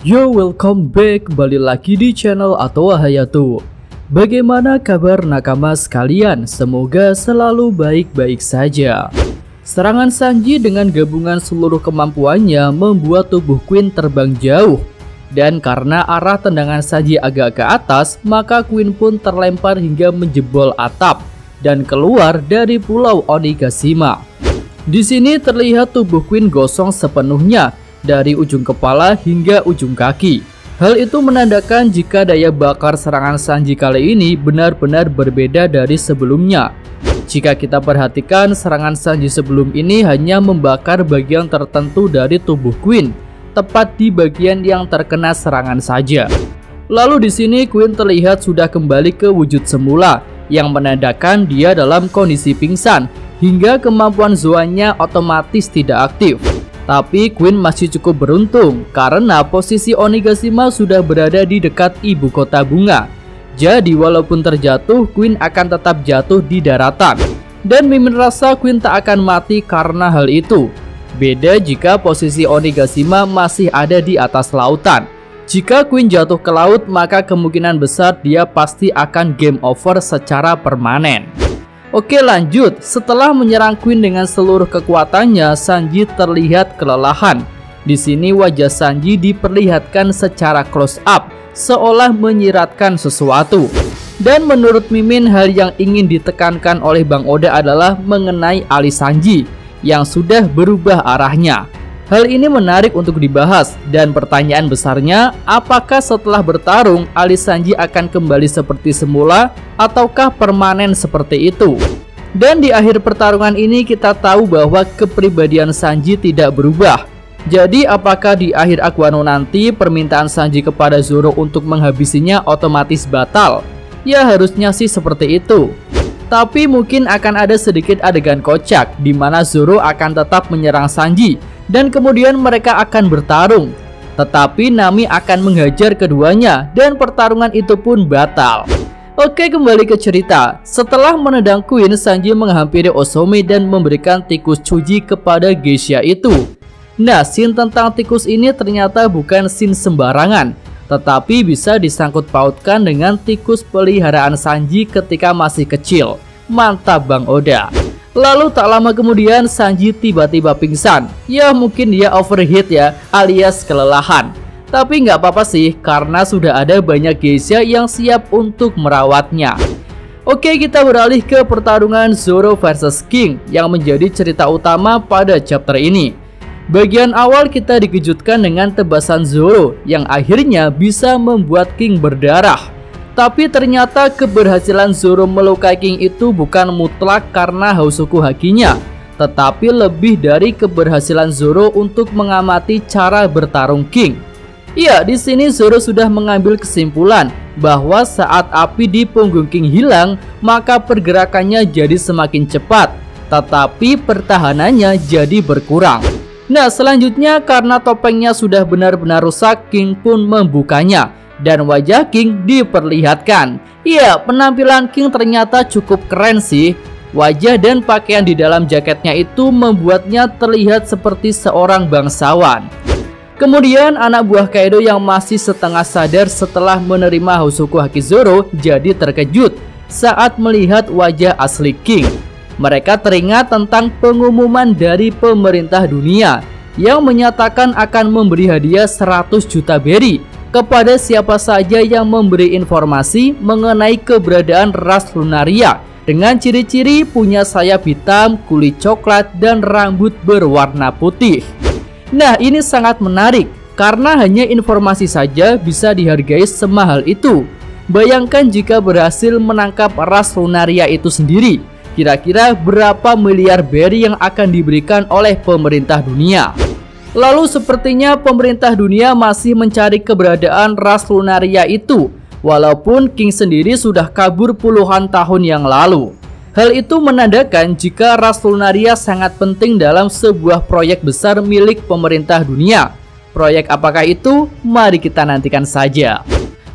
Yo, welcome back, kembali lagi di channel Atowa Hayato. Bagaimana kabar nakama sekalian? Semoga selalu baik-baik saja. Serangan Sanji dengan gabungan seluruh kemampuannya membuat tubuh Queen terbang jauh. Dan karena arah tendangan Sanji agak ke atas, maka Queen pun terlempar hingga menjebol atap dan keluar dari pulau Onigashima. Di sini terlihat tubuh Queen gosong sepenuhnya dari ujung kepala hingga ujung kaki. Hal itu menandakan jika daya bakar serangan Sanji kali ini benar-benar berbeda dari sebelumnya. Jika kita perhatikan, serangan Sanji sebelum ini hanya membakar bagian tertentu dari tubuh Queen, tepat di bagian yang terkena serangan saja. Lalu di sini Queen terlihat sudah kembali ke wujud semula, yang menandakan dia dalam kondisi pingsan hingga kemampuan Zoannya otomatis tidak aktif. Tapi Queen masih cukup beruntung karena posisi Onigashima sudah berada di dekat ibu kota bunga. Jadi walaupun terjatuh, Queen akan tetap jatuh di daratan. Dan Mimin rasa Queen tak akan mati karena hal itu. Beda jika posisi Onigashima masih ada di atas lautan. Jika Queen jatuh ke laut, maka kemungkinan besar dia pasti akan game over secara permanen. Oke, lanjut. Setelah menyerang Queen dengan seluruh kekuatannya, Sanji terlihat kelelahan. Di sini wajah Sanji diperlihatkan secara close up, seolah menyiratkan sesuatu. Dan menurut Mimin, hal yang ingin ditekankan oleh Bang Oda adalah mengenai alis Sanji yang sudah berubah arahnya. Hal ini menarik untuk dibahas, dan pertanyaan besarnya, apakah setelah bertarung alis Sanji akan kembali seperti semula ataukah permanen seperti itu? Dan di akhir pertarungan ini kita tahu bahwa kepribadian Sanji tidak berubah. Jadi apakah di akhir Aquano nanti permintaan Sanji kepada Zoro untuk menghabisinya otomatis batal? Ya harusnya sih seperti itu. Tapi mungkin akan ada sedikit adegan kocak di mana Zoro akan tetap menyerang Sanji dan kemudian mereka akan bertarung. Tetapi Nami akan menghajar keduanya dan pertarungan itu pun batal. Oke, kembali ke cerita. Setelah menendang Queen, Sanji menghampiri Osome dan memberikan tikus Chuji kepada geisha itu. Nah, scene tentang tikus ini ternyata bukan scene sembarangan, tetapi bisa disangkut pautkan dengan tikus peliharaan Sanji ketika masih kecil. Mantap Bang Oda. Lalu tak lama kemudian Sanji tiba-tiba pingsan. Ya mungkin dia overheat ya, alias kelelahan. Tapi nggak apa-apa sih, karena sudah ada banyak geisha yang siap untuk merawatnya. Oke, kita beralih ke pertarungan Zoro versus King yang menjadi cerita utama pada chapter ini. Bagian awal kita dikejutkan dengan tebasan Zoro yang akhirnya bisa membuat King berdarah. Tapi ternyata keberhasilan Zoro melukai King itu bukan mutlak karena Hausoku Hakinya, tetapi lebih dari keberhasilan Zoro untuk mengamati cara bertarung King. Iya, di sini Zoro sudah mengambil kesimpulan bahwa saat api di punggung King hilang, maka pergerakannya jadi semakin cepat, tetapi pertahanannya jadi berkurang. Nah, selanjutnya karena topengnya sudah benar-benar rusak, King pun membukanya. Dan wajah King diperlihatkan. Iya, penampilan King ternyata cukup keren sih. Wajah dan pakaian di dalam jaketnya itu membuatnya terlihat seperti seorang bangsawan. Kemudian anak buah Kaido yang masih setengah sadar setelah menerima Hausoku Haki Zoro jadi terkejut saat melihat wajah asli King. Mereka teringat tentang pengumuman dari pemerintah dunia yang menyatakan akan memberi hadiah 100 juta berry kepada siapa saja yang memberi informasi mengenai keberadaan ras Lunaria dengan ciri-ciri punya sayap hitam, kulit coklat, dan rambut berwarna putih. Nah, ini sangat menarik karena hanya informasi saja bisa dihargai semahal itu. Bayangkan jika berhasil menangkap ras Lunaria itu sendiri, kira-kira berapa miliar berry yang akan diberikan oleh pemerintah dunia. Lalu sepertinya pemerintah dunia masih mencari keberadaan ras Lunaria itu, walaupun King sendiri sudah kabur puluhan tahun yang lalu. Hal itu menandakan jika ras Lunaria sangat penting dalam sebuah proyek besar milik pemerintah dunia. Proyek apakah itu? Mari kita nantikan saja.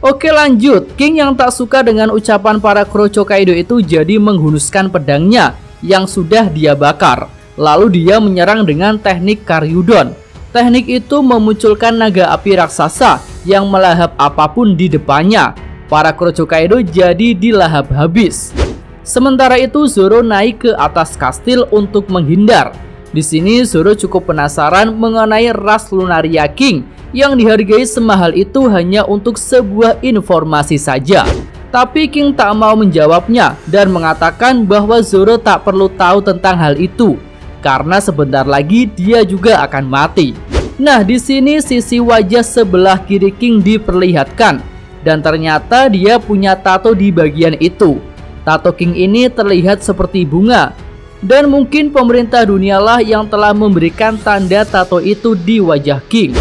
Oke, lanjut. King yang tak suka dengan ucapan para Kroco Kaido itu jadi menghunuskan pedangnya yang sudah dia bakar. Lalu dia menyerang dengan teknik Karyudon. Teknik itu memunculkan naga api raksasa yang melahap apapun di depannya. Para krucu Kaido jadi dilahap habis. Sementara itu Zoro naik ke atas kastil untuk menghindar. Di sini Zoro cukup penasaran mengenai ras Lunaria King yang dihargai semahal itu hanya untuk sebuah informasi saja. Tapi King tak mau menjawabnya dan mengatakan bahwa Zoro tak perlu tahu tentang hal itu karena sebentar lagi dia juga akan mati. Nah, di sini sisi wajah sebelah kiri King diperlihatkan dan ternyata dia punya tato di bagian itu. Tato King ini terlihat seperti bunga dan mungkin pemerintah dunialah yang telah memberikan tanda tato itu di wajah King.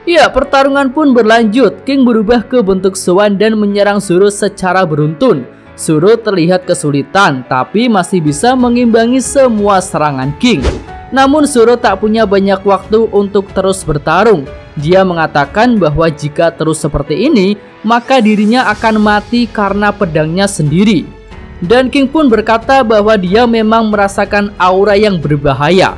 Ya, pertarungan pun berlanjut. King berubah ke bentuk Swan dan menyerang Zoro secara beruntun. Zoro terlihat kesulitan tapi masih bisa mengimbangi semua serangan King. Namun Zoro tak punya banyak waktu untuk terus bertarung. Dia mengatakan bahwa jika terus seperti ini, maka dirinya akan mati karena pedangnya sendiri. Dan King pun berkata bahwa dia memang merasakan aura yang berbahaya.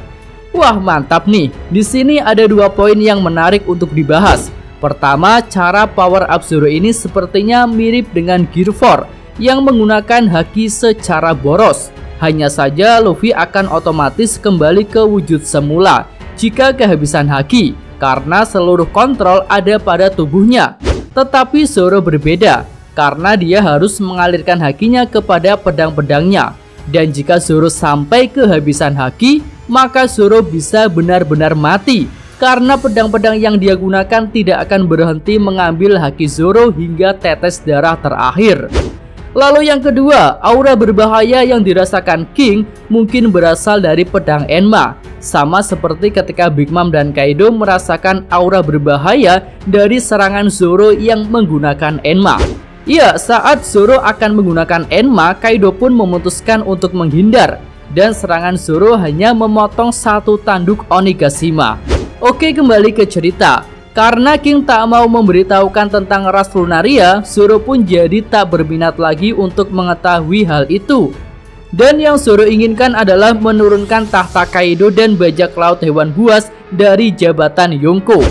Wah, mantap nih. Di sini ada 2 poin yang menarik untuk dibahas. Pertama, cara power up Zoro ini sepertinya mirip dengan Gear 4 yang menggunakan haki secara boros. Hanya saja Luffy akan otomatis kembali ke wujud semula jika kehabisan haki karena seluruh kontrol ada pada tubuhnya. Tetapi Zoro berbeda karena dia harus mengalirkan hakinya kepada pedang-pedangnya. Dan jika Zoro sampai kehabisan haki, maka Zoro bisa benar-benar mati karena pedang-pedang yang dia gunakan tidak akan berhenti mengambil haki Zoro hingga tetes darah terakhir. Lalu yang kedua, aura berbahaya yang dirasakan King mungkin berasal dari pedang Enma. Sama seperti ketika Big Mom dan Kaido merasakan aura berbahaya dari serangan Zoro yang menggunakan Enma. Ya, saat Zoro akan menggunakan Enma, Kaido pun memutuskan untuk menghindar. Dan serangan Zoro hanya memotong satu tanduk Onigashima. Oke, kembali ke cerita. Karena King tak mau memberitahukan tentang ras Lunaria, Zoro pun jadi tak berminat lagi untuk mengetahui hal itu. Dan yang Zoro inginkan adalah menurunkan tahta Kaido dan bajak laut hewan buas dari jabatan Yonko.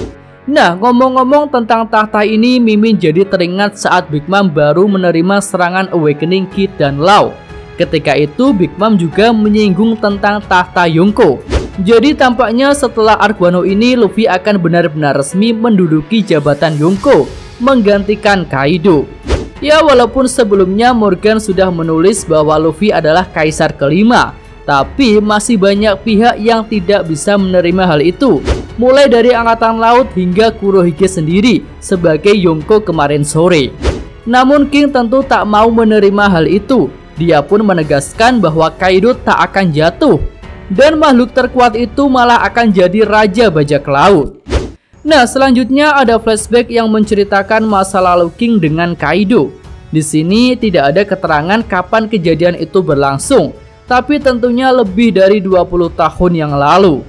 Nah, ngomong-ngomong tentang tahta ini, Mimin jadi teringat saat Big Mom baru menerima serangan Awakening Kid dan Law. Ketika itu Big Mom juga menyinggung tentang tahta Yonko. Jadi tampaknya setelah arc Wano ini Luffy akan benar-benar resmi menduduki jabatan Yonko, menggantikan Kaido. Ya, walaupun sebelumnya Morgan sudah menulis bahwa Luffy adalah kaisar kelima, tapi masih banyak pihak yang tidak bisa menerima hal itu. Mulai dari angkatan laut hingga Kurohige sendiri sebagai Yonko kemarin sore. Namun King tentu tak mau menerima hal itu. Dia pun menegaskan bahwa Kaido tak akan jatuh dan makhluk terkuat itu malah akan jadi raja bajak laut. Nah, selanjutnya ada flashback yang menceritakan masa lalu King dengan Kaido. Di sini tidak ada keterangan kapan kejadian itu berlangsung, tapi tentunya lebih dari 20 tahun yang lalu.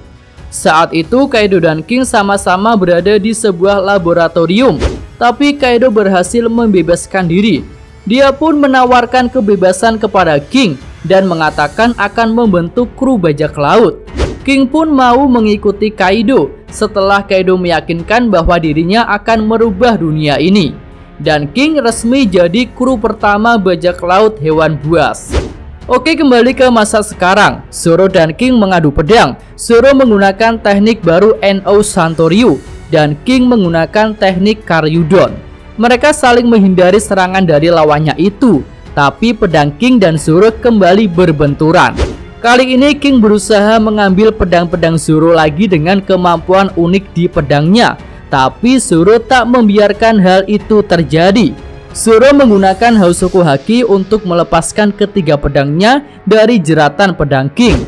Saat itu Kaido dan King sama-sama berada di sebuah laboratorium, tapi Kaido berhasil membebaskan diri. Dia pun menawarkan kebebasan kepada King dan mengatakan akan membentuk kru bajak laut. King pun mau mengikuti Kaido setelah Kaido meyakinkan bahwa dirinya akan merubah dunia ini. Dan King resmi jadi kru pertama bajak laut hewan buas. Oke, kembali ke masa sekarang. Zoro dan King mengadu pedang. Zoro menggunakan teknik baru No Santoryu dan King menggunakan teknik Karyudon. Mereka saling menghindari serangan dari lawannya itu, tapi pedang King dan Zoro kembali berbenturan. Kali ini King berusaha mengambil pedang-pedang Zoro lagi dengan kemampuan unik di pedangnya, tapi Zoro tak membiarkan hal itu terjadi. Zoro menggunakan Hausoku Haki untuk melepaskan ketiga pedangnya dari jeratan pedang King.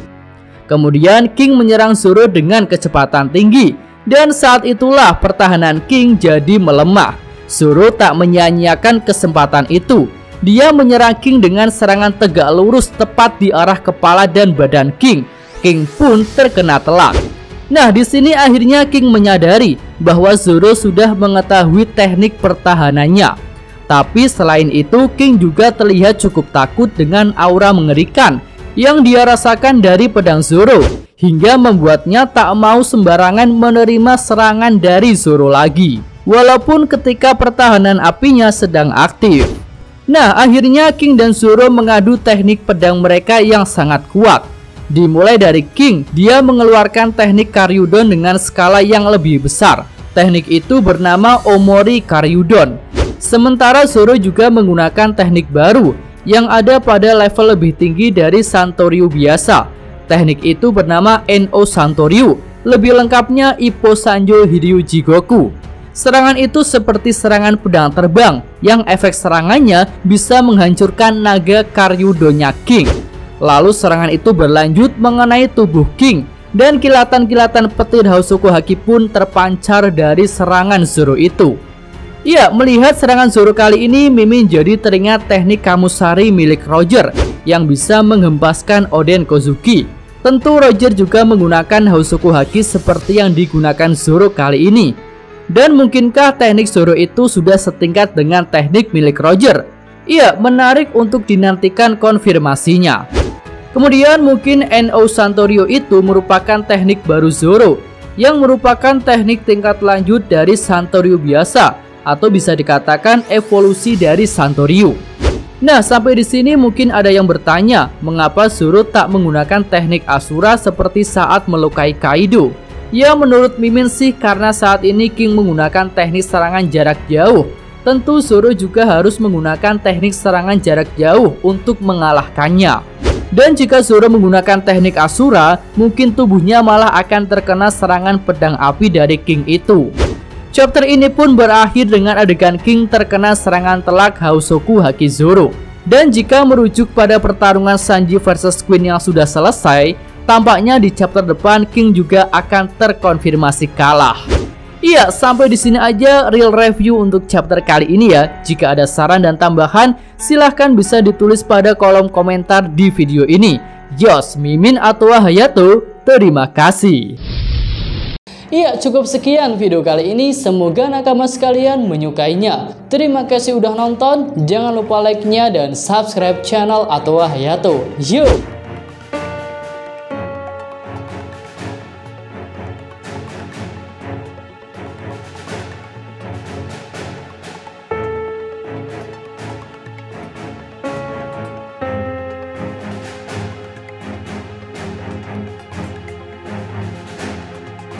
Kemudian King menyerang Zoro dengan kecepatan tinggi, dan saat itulah pertahanan King jadi melemah. Zoro tak menyia-nyiakan kesempatan itu. Dia menyerang King dengan serangan tegak lurus tepat di arah kepala dan badan King. King pun terkena telak. Nah, di sini akhirnya King menyadari bahwa Zoro sudah mengetahui teknik pertahanannya. Tapi selain itu, King juga terlihat cukup takut dengan aura mengerikan yang dia rasakan dari pedang Zoro. hingga membuatnya tak mau sembarangan menerima serangan dari Zoro lagi, walaupun ketika pertahanan apinya sedang aktif. Nah, akhirnya King dan Zoro mengadu teknik pedang mereka yang sangat kuat. Dimulai dari King, dia mengeluarkan teknik Karyudon dengan skala yang lebih besar. Teknik itu bernama Omori Karyudon. Sementara Zoro juga menggunakan teknik baru yang ada pada level lebih tinggi dari Santoryu biasa. Teknik itu bernama No Santoryu, lebih lengkapnya Ippo Sanjo Hiryu Jigoku. Serangan itu seperti serangan pedang terbang yang efek serangannya bisa menghancurkan naga Karyudonnya King. Lalu serangan itu berlanjut mengenai tubuh King dan kilatan-kilatan petir Hosoku Haki pun terpancar dari serangan Zoro itu. Ya, melihat serangan Zoro kali ini, Mimin jadi teringat teknik Kamusari milik Roger yang bisa menghempaskan Oden Kozuki. Tentu Roger juga menggunakan Hosoku Haki seperti yang digunakan Zoro kali ini. Dan mungkinkah teknik Zoro itu sudah setingkat dengan teknik milik Roger? Iya, menarik untuk dinantikan konfirmasinya. Kemudian mungkin No Santoryu itu merupakan teknik baru Zoro yang merupakan teknik tingkat lanjut dari Santoryu biasa, atau bisa dikatakan evolusi dari Santoryu. Nah, sampai di sini mungkin ada yang bertanya, mengapa Zoro tak menggunakan teknik Asura seperti saat melukai Kaido? Ya, menurut Mimin sih karena saat ini King menggunakan teknik serangan jarak jauh. Tentu Zoro juga harus menggunakan teknik serangan jarak jauh untuk mengalahkannya. Dan jika Zoro menggunakan teknik Asura, mungkin tubuhnya malah akan terkena serangan pedang api dari King itu. Chapter ini pun berakhir dengan adegan King terkena serangan telak Hosoku Haki Zoro. Dan jika merujuk pada pertarungan Sanji versus Queen yang sudah selesai, tampaknya di chapter depan King juga akan terkonfirmasi kalah. Iya, sampai di sini aja real review untuk chapter kali ini ya. Jika ada saran dan tambahan, silahkan bisa ditulis pada kolom komentar di video ini. Yos, Mimin atau Hayato, terima kasih. Iya, cukup sekian video kali ini. Semoga nakama sekalian menyukainya. Terima kasih udah nonton. Jangan lupa like-nya dan subscribe channel atau Hayato. Yuk!